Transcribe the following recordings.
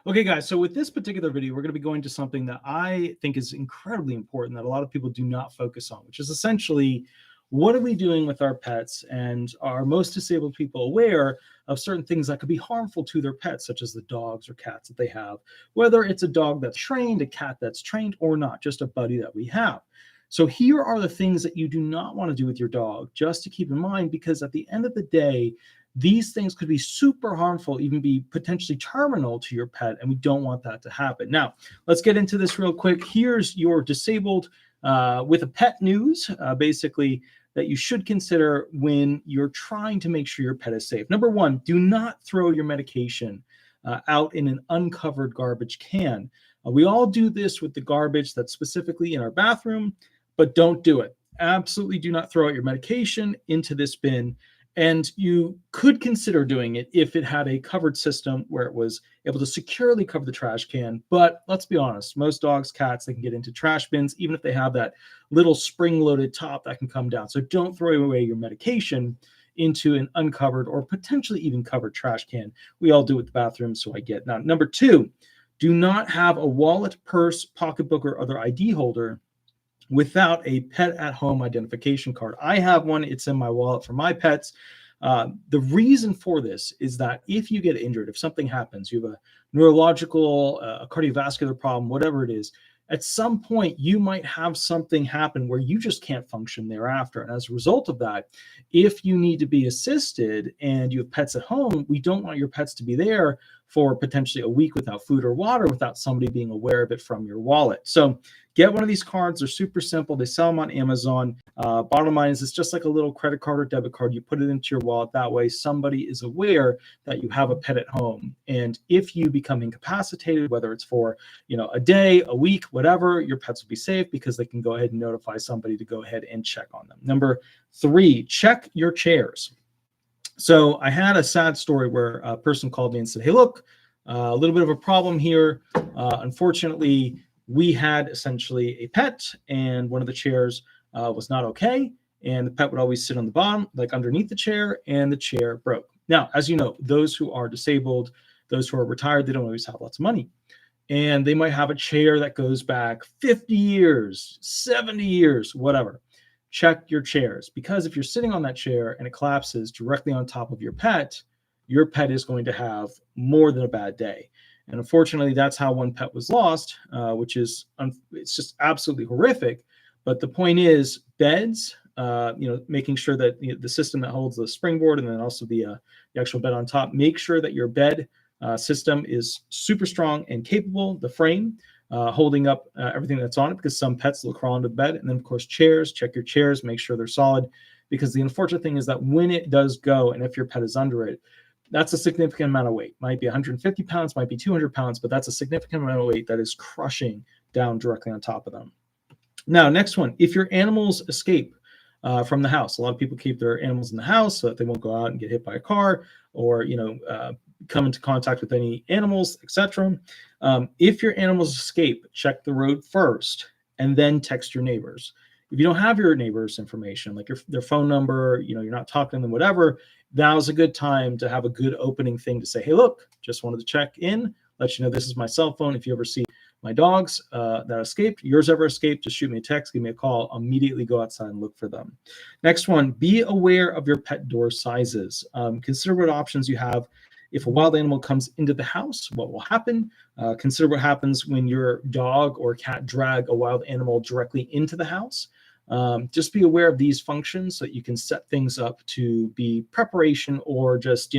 Okay, guys, so with this particular video, we're going to be going to something that I think is incredibly important that a lot of people do not focus on, which is essentially what are we doing with our pets, and are most disabled people aware of certain things that could be harmful to their pets, such as the dogs or cats that they have, whether it's a dog that's trained, a cat that's trained, or not, just a buddy that we have. So here are the things that you do not want to do with your dog, just to keep in mind, because at the end of the day, these things could be super harmful, even be potentially terminal to your pet, and we don't want that to happen. Now, let's get into this real quick. Here's your disabled with a pet news, basically, that you should consider when you're trying to make sure your pet is safe. Number one, do not throw your medication out in an uncovered garbage can. We all do this with the garbage that's specifically in our bathroom, but don't do it. Absolutely do not throw out your medication into this bin. And you could consider doing it if it had a covered system where it was able to securely cover the trash can. But let's be honest, most dogs, cats, they can get into trash bins, even if they have that little spring-loaded top that can come down. So don't throw away your medication into an uncovered or potentially even covered trash can. We all do it with the bathroom, so I get. Now, number two, do not have a wallet, purse, pocketbook, or other ID holder without a pet at home identification card. I have one. It's in my wallet for my pets. The reason for this is that if you get injured, if something happens, you have a neurological, a cardiovascular problem, whatever it is, at some point you might have something happen where you just can't function thereafter. And as a result of that, if you need to be assisted and you have pets at home, we don't want your pets to be there for potentially a week without food or water without somebody being aware of it from your wallet. So get one of these cards. They're super simple. They sell them on Amazon. Bottom line is it's just like a little credit card or debit card. You put it into your wallet. That way somebody is aware that you have a pet at home. And if you become incapacitated, whether it's for a day, a week, whatever, your pets will be safe because they can go ahead and notify somebody to go ahead and check on them. Number three, check your chairs. So I had a sad story where a person called me and said, hey, look, a little bit of a problem here. Unfortunately, we had essentially a pet and one of the chairs was not okay. And the pet would always sit on the bottom, like underneath the chair, and the chair broke. Now, as you know, those who are disabled, those who are retired, they don't always have lots of money. And they might have a chair that goes back 50 years, 70 years, whatever. Check your chairs, because if you're sitting on that chair and it collapses directly on top of your pet is going to have more than a bad day. And unfortunately, that's how one pet was lost, which is, it's just absolutely horrific. But the point is beds, making sure that the system that holds the springboard and then also the actual bed on top, make sure that your bed system is super strong and capable, the frame, holding up everything that's on it, because some pets will crawl into bed. And then, of course, chairs, check your chairs, make sure they're solid, because the unfortunate thing is that when it does go, and if your pet is under it, that's a significant amount of weight. Might be 150 pounds, might be 200 pounds, but that's a significant amount of weight that is crushing down directly on top of them. Now, next one, if your animals escape from the house, a lot of people keep their animals in the house so that they won't go out and get hit by a car or, come into contact with any animals, etc. If your animals escape, check the road first and then text your neighbors. If you don't have your neighbors' information, like their phone number, you're not talking to them, whatever, now's a good time to have a good opening thing to say, hey, look, just wanted to check in, let you know this is my cell phone. If you ever see my dogs that escaped, yours ever escaped, just shoot me a text, give me a call, I'll immediately go outside and look for them. Next one, be aware of your pet door sizes. Consider what options you have. If a wild animal comes into the house, what will happen? Consider what happens when your dog or cat drag a wild animal directly into the house. Just be aware of these functions so that you can set things up to be preparation or just,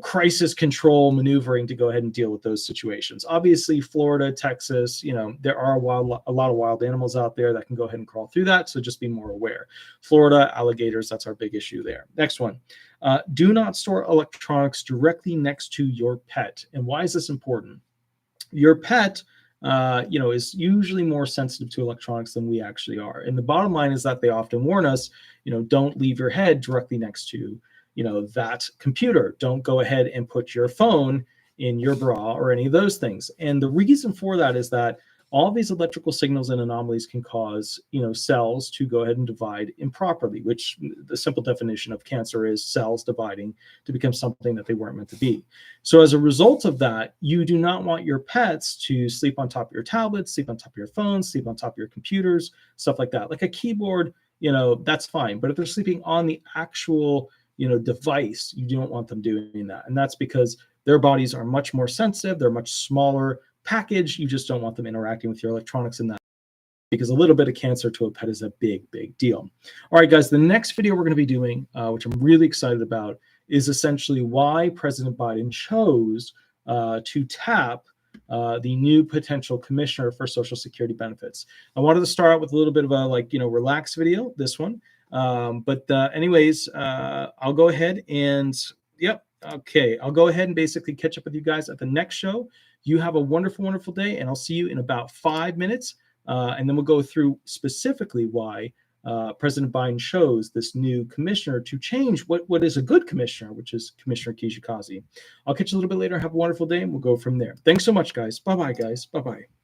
crisis control maneuvering to go ahead and deal with those situations. Obviously, Florida, Texas, there are a lot of wild animals out there that can go ahead and crawl through that. So just be more aware. Florida, alligators, that's our big issue there. Next one. Do not store electronics directly next to your pet. And why is this important? Your pet, is usually more sensitive to electronics than we actually are. And the bottom line is that they often warn us, don't leave your head directly next to, that computer. Don't go ahead and put your phone in your bra or any of those things. And the reason for that is that all these electrical signals and anomalies can cause, cells to go ahead and divide improperly, which the simple definition of cancer is cells dividing to become something that they weren't meant to be. So as a result of that, you do not want your pets to sleep on top of your tablets, sleep on top of your phones, sleep on top of your computers, stuff like that. Like a keyboard, that's fine. But if they're sleeping on the actual, device, you don't want them doing that. And that's because their bodies are much more sensitive. They're much smaller package. You just don't want them interacting with your electronics in that, because a little bit of cancer to a pet is a big, big deal. All right, guys, the next video we're going to be doing, which I'm really excited about, is essentially why President Biden chose to tap the new potential commissioner for Social Security benefits. I wanted to start out with a little bit of a relaxed video, this one. Anyways, I'll go ahead and, I'll go ahead and basically catch up with you guys at the next show. You have a wonderful, wonderful day, and I'll see you in about 5 minutes. And then we'll go through specifically why President Biden chose this new commissioner to change what is a good commissioner, which is Commissioner Kijikazi. I'll catch you a little bit later. Have a wonderful day, and we'll go from there. Thanks so much, guys. Bye-bye, guys. Bye-bye.